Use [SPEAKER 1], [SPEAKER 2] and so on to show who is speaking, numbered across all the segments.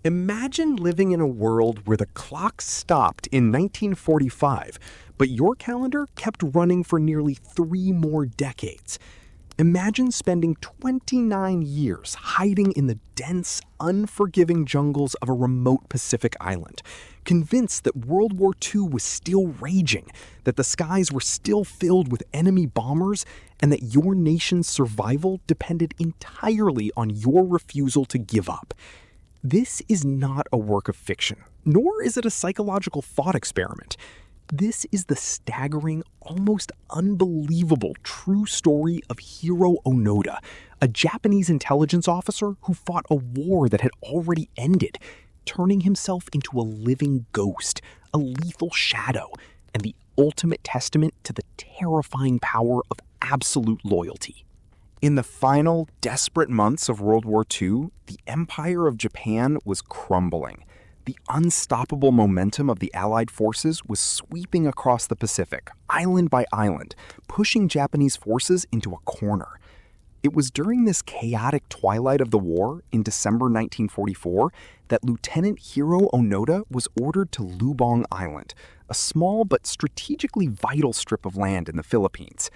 [SPEAKER 1] Imagine living in a world where the clock stopped in 1945, but your calendar kept running for nearly 3 more decades. Imagine spending 29 years hiding in the dense, unforgiving jungles of a remote Pacific island, convinced that World War II was still raging, that the skies were still filled with enemy bombers, and that your nation's survival depended entirely on your refusal to give up. This is not a work of fiction, nor is it a psychological thought experiment. This is the staggering, almost unbelievable true story of Hiroo Onoda, a Japanese intelligence officer who fought a war that had already ended, turning himself into a living ghost, a lethal shadow, and the ultimate testament to the terrifying power of absolute loyalty. In the final, desperate months of World War II, the Empire of Japan was crumbling. The unstoppable momentum of the Allied forces was sweeping across the Pacific, island by island, pushing Japanese forces into a corner. It was during this chaotic twilight of the war, in December 1944, that Lieutenant Hiroo Onoda was ordered to Lubang Island, a small but strategically vital strip of land in the Philippines.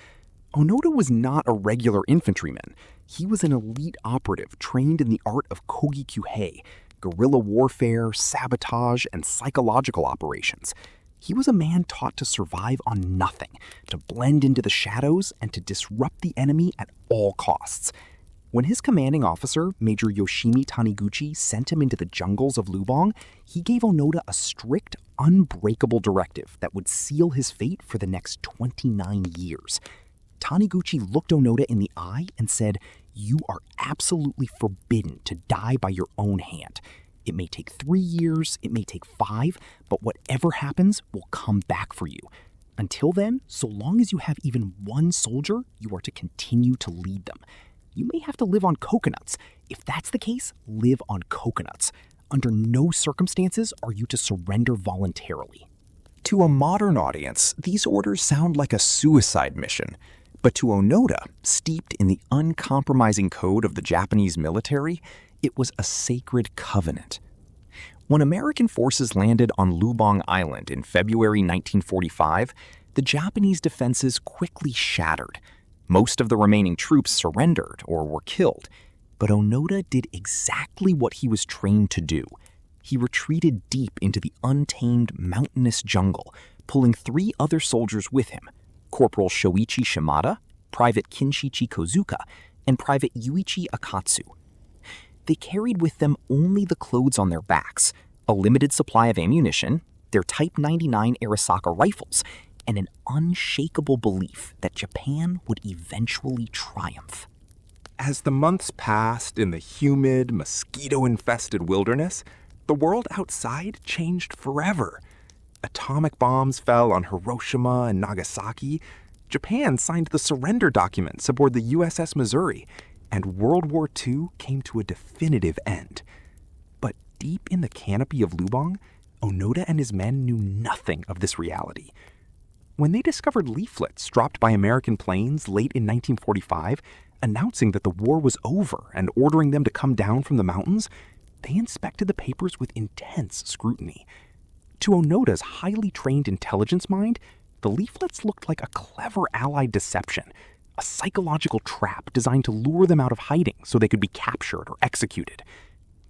[SPEAKER 1] Onoda was not a regular infantryman. He was an elite operative trained in the art of kogi-kyuhei, guerrilla warfare, sabotage, and psychological operations. He was a man taught to survive on nothing, to blend into the shadows, and to disrupt the enemy at all costs. When his commanding officer, Major Yoshimi Taniguchi, sent him into the jungles of Lubang, he gave Onoda a strict, unbreakable directive that would seal his fate for the next 29 years. Taniguchi looked Onoda in the eye and said, "You are absolutely forbidden to die by your own hand. It may take 3 years, it may take 5, but whatever happens will come back for you. Until then, so long as you have even one soldier, you are to continue to lead them. You may have to live on coconuts. If that's the case, live on coconuts. Under no circumstances are you to surrender voluntarily." To a modern audience, these orders sound like a suicide mission. But to Onoda, steeped in the uncompromising code of the Japanese military, it was a sacred covenant. When American forces landed on Lubang Island in February 1945, the Japanese defenses quickly shattered. Most of the remaining troops surrendered or were killed, but Onoda did exactly what he was trained to do. He retreated deep into the untamed mountainous jungle, pulling 3 other soldiers with him: Corporal Shoichi Shimada, Private Kinshichi Kozuka, and Private Yuichi Akatsu. They carried with them only the clothes on their backs, a limited supply of ammunition, their Type 99 Arisaka rifles, and an unshakable belief that Japan would eventually triumph.
[SPEAKER 2] As the months passed in the humid, mosquito-infested wilderness, the world outside changed forever. Atomic bombs fell on Hiroshima and Nagasaki. Japan signed the surrender documents aboard the USS Missouri, and World War II came to a definitive end. But deep in the canopy of Lubang, Onoda and his men knew nothing of this reality. When they discovered leaflets dropped by American planes late in 1945, announcing that the war was over and ordering them to come down from the mountains, they inspected the papers with intense scrutiny. To Onoda's highly trained intelligence mind, the leaflets looked like a clever Allied deception, a psychological trap designed to lure them out of hiding so they could be captured or executed.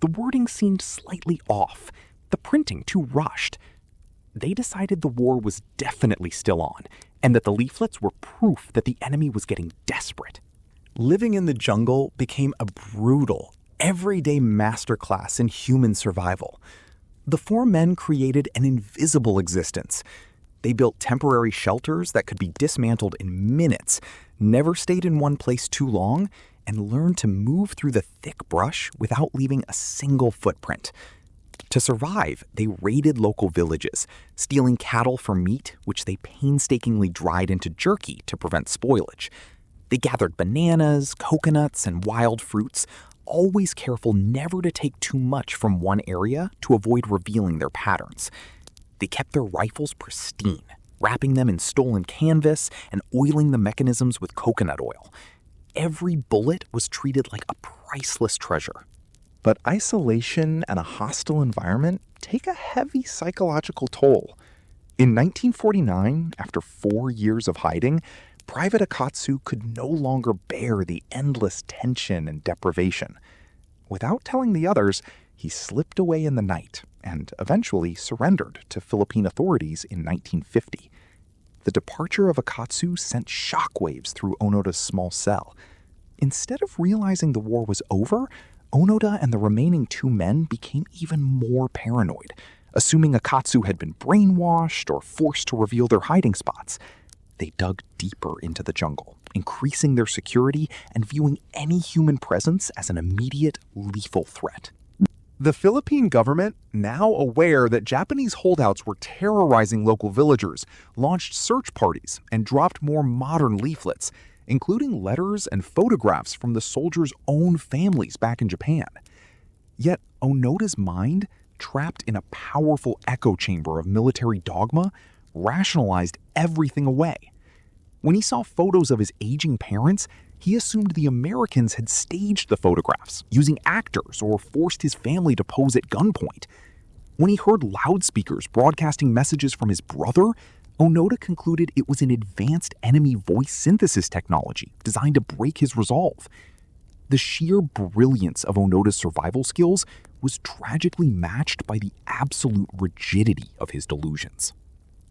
[SPEAKER 2] The wording seemed slightly off, the printing too rushed. They decided the war was definitely still on, and that the leaflets were proof that the enemy was getting desperate. Living in the jungle became a brutal, everyday masterclass in human survival. The 4 men created an invisible existence. They built temporary shelters that could be dismantled in minutes, never stayed in one place too long, and learned to move through the thick brush without leaving a single footprint. To survive, they raided local villages, stealing cattle for meat, which they painstakingly dried into jerky to prevent spoilage. They gathered bananas, coconuts, and wild fruits, always careful never to take too much from one area to avoid revealing their patterns. They kept their rifles pristine, wrapping them in stolen canvas and oiling the mechanisms with coconut oil. Every bullet was treated like a priceless treasure. But isolation and a hostile environment take a heavy psychological toll. In 1949, after 4 years of hiding, Private Akatsu could no longer bear the endless tension and deprivation. Without telling the others, he slipped away in the night and eventually surrendered to Philippine authorities in 1950. The departure of Akatsu sent shockwaves through Onoda's small cell. Instead of realizing the war was over, Onoda and the remaining 2 men became even more paranoid, assuming Akatsu had been brainwashed or forced to reveal their hiding spots. They dug deeper into the jungle, increasing their security and viewing any human presence as an immediate, lethal threat. The Philippine government, now aware that Japanese holdouts were terrorizing local villagers, launched search parties and dropped more modern leaflets, including letters and photographs from the soldiers' own families back in Japan. Yet Onoda's mind, trapped in a powerful echo chamber of military dogma, rationalized everything away. When he saw photos of his aging parents, he assumed the Americans had staged the photographs, using actors, or forced his family to pose at gunpoint. When he heard loudspeakers broadcasting messages from his brother, Onoda concluded it was an advanced enemy voice synthesis technology designed to break his resolve. The sheer brilliance of Onoda's survival skills was tragically matched by the absolute rigidity of his delusions.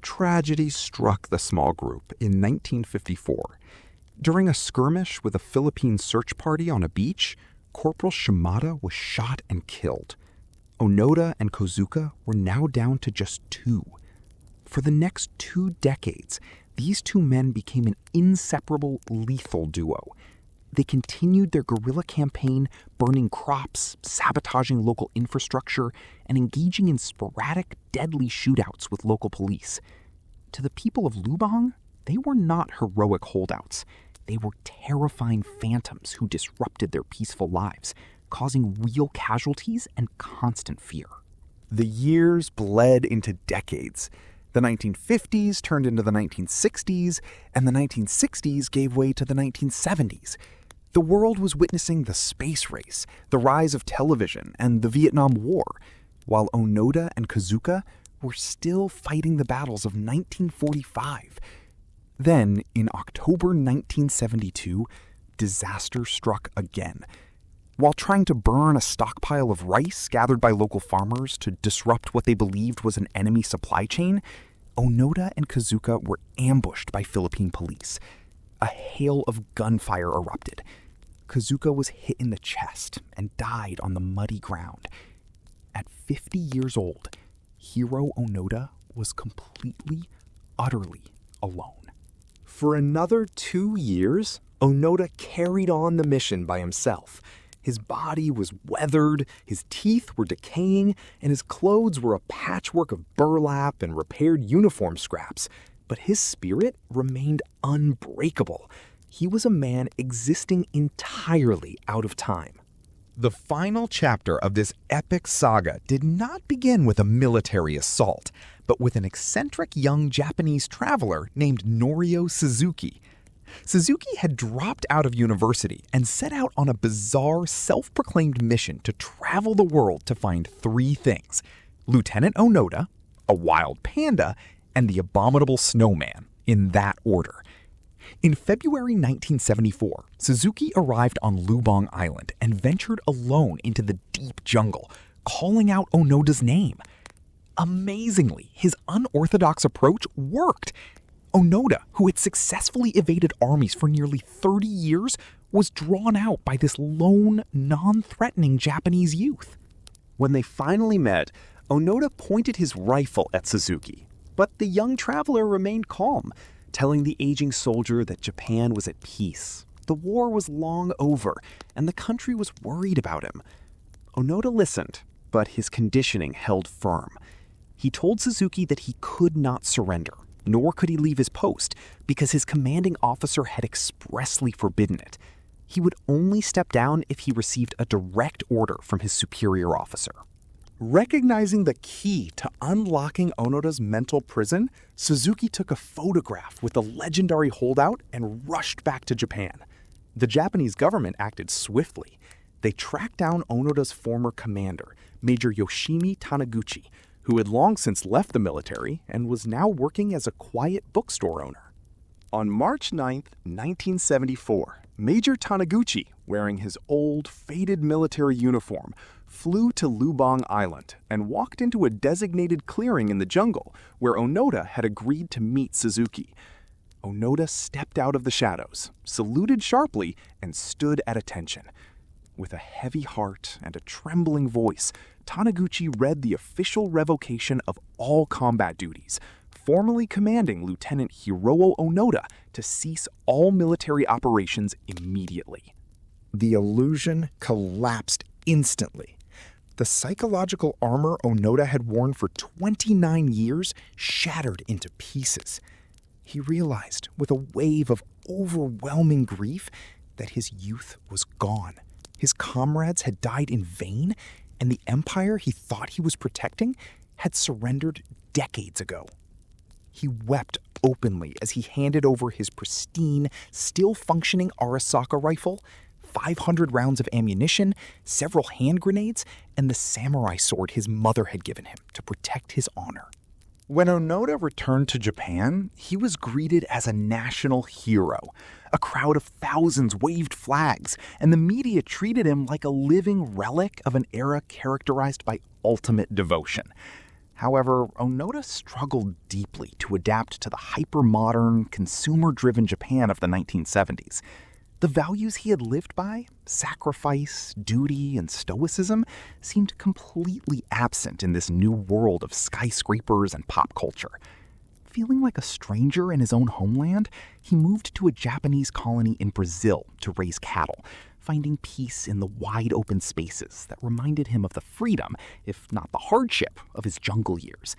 [SPEAKER 2] Tragedy struck the small group in 1954. During a skirmish with a Philippine search party on a beach, Corporal Shimada was shot and killed. Onoda and Kozuka were now down to just 2. For the next 2 decades, these 2 men became an inseparable, lethal duo. They continued their guerrilla campaign, burning crops, sabotaging local infrastructure, and engaging in sporadic, deadly shootouts with local police. To the people of Lubang, they were not heroic holdouts. They were terrifying phantoms who disrupted their peaceful lives, causing real casualties and constant fear. The years bled into decades. The 1950s turned into the 1960s, and the 1960s gave way to the 1970s. The world was witnessing the space race, the rise of television, and the Vietnam War, while Onoda and Kozuka were still fighting the battles of 1945. Then, in October 1972, disaster struck again. While trying to burn a stockpile of rice gathered by local farmers to disrupt what they believed was an enemy supply chain, Onoda and Kozuka were ambushed by Philippine police. A hail of gunfire erupted. Kozuka was hit in the chest and died on the muddy ground. At 50 years old, Hiroo Onoda was completely, utterly alone. For another 2 years, Onoda carried on the mission by himself. His body was weathered, his teeth were decaying, and his clothes were a patchwork of burlap and repaired uniform scraps. But his spirit remained unbreakable. He was a man existing entirely out of time. The final chapter of this epic saga did not begin with a military assault, but with an eccentric young Japanese traveler named Norio Suzuki. Suzuki had dropped out of university and set out on a bizarre, self-proclaimed mission to travel the world to find 3 things: Lieutenant Onoda, a wild panda, and the abominable snowman, in that order. In February 1974, Suzuki arrived on Lubang Island and ventured alone into the deep jungle, calling out Onoda's name. Amazingly, his unorthodox approach worked. Onoda, who had successfully evaded armies for nearly 30 years, was drawn out by this lone, non-threatening Japanese youth. When they finally met, Onoda pointed his rifle at Suzuki, but the young traveler remained calm, telling the aging soldier that Japan was at peace. The war was long over, and the country was worried about him. Onoda listened, but his conditioning held firm. He told Suzuki that he could not surrender, nor could he leave his post, because his commanding officer had expressly forbidden it. He would only step down if he received a direct order from his superior officer. Recognizing the key to unlocking Onoda's mental prison, Suzuki took a photograph with the legendary holdout and rushed back to Japan. The Japanese government acted swiftly.
[SPEAKER 1] they tracked down Onoda's former commander, Major Yoshimi Taniguchi, who had long since left the military and was now working as a quiet bookstore owner. On March 9, 1974, Major Taniguchi, wearing his old, faded military uniform, flew to Lubang Island and walked into a designated clearing in the jungle where Onoda had agreed to meet Suzuki. Onoda stepped out of the shadows, saluted sharply, and stood at attention. With a heavy heart and a trembling voice, Taniguchi read the official revocation of all combat duties, formally commanding Lieutenant Hiroo Onoda to cease all military operations immediately.
[SPEAKER 3] The illusion collapsed instantly. The psychological armor Onoda had worn for 29 years shattered into pieces. He realized, with a wave of overwhelming grief, that his youth was gone. His comrades had died in vain, and the empire he thought he was protecting had surrendered decades ago. He wept openly as he handed over his pristine, still-functioning Arasaka rifle, 500 rounds of ammunition, several hand grenades, and the samurai sword his mother had given him to protect his honor.
[SPEAKER 2] When Onoda returned to Japan, he was greeted as a national hero. A crowd of thousands waved flags, and the media treated him like a living relic of an era characterized by ultimate devotion. However, Onoda struggled deeply to adapt to the hyper-modern, consumer-driven Japan of the 1970s. The values he had lived by, sacrifice, duty, and stoicism, seemed completely absent in this new world of skyscrapers and pop culture. Feeling like a stranger in his own homeland, he moved to a Japanese colony in Brazil to raise cattle, finding peace in the wide open spaces that reminded him of the freedom, if not the hardship, of his jungle years.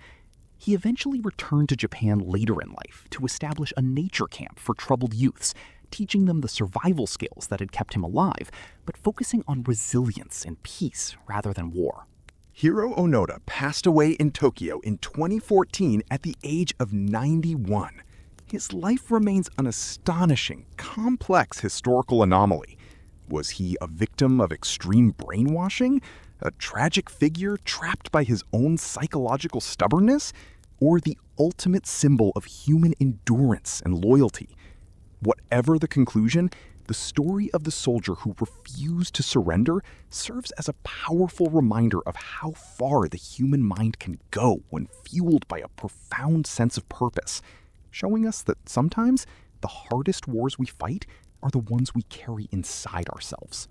[SPEAKER 2] He eventually returned to Japan later in life to establish a nature camp for troubled youths, teaching them the survival skills that had kept him alive, but focusing on resilience and peace rather than war.
[SPEAKER 1] Hiroo Onoda passed away in Tokyo in 2014 at the age of 91. His life remains an astonishing, complex historical anomaly. Was he a victim of extreme brainwashing? A tragic figure trapped by his own psychological stubbornness? Or the ultimate symbol of human endurance and loyalty? Whatever the conclusion, the story of the soldier who refused to surrender serves as a powerful reminder of how far the human mind can go when fueled by a profound sense of purpose, showing us that sometimes the hardest wars we fight are the ones we carry inside ourselves.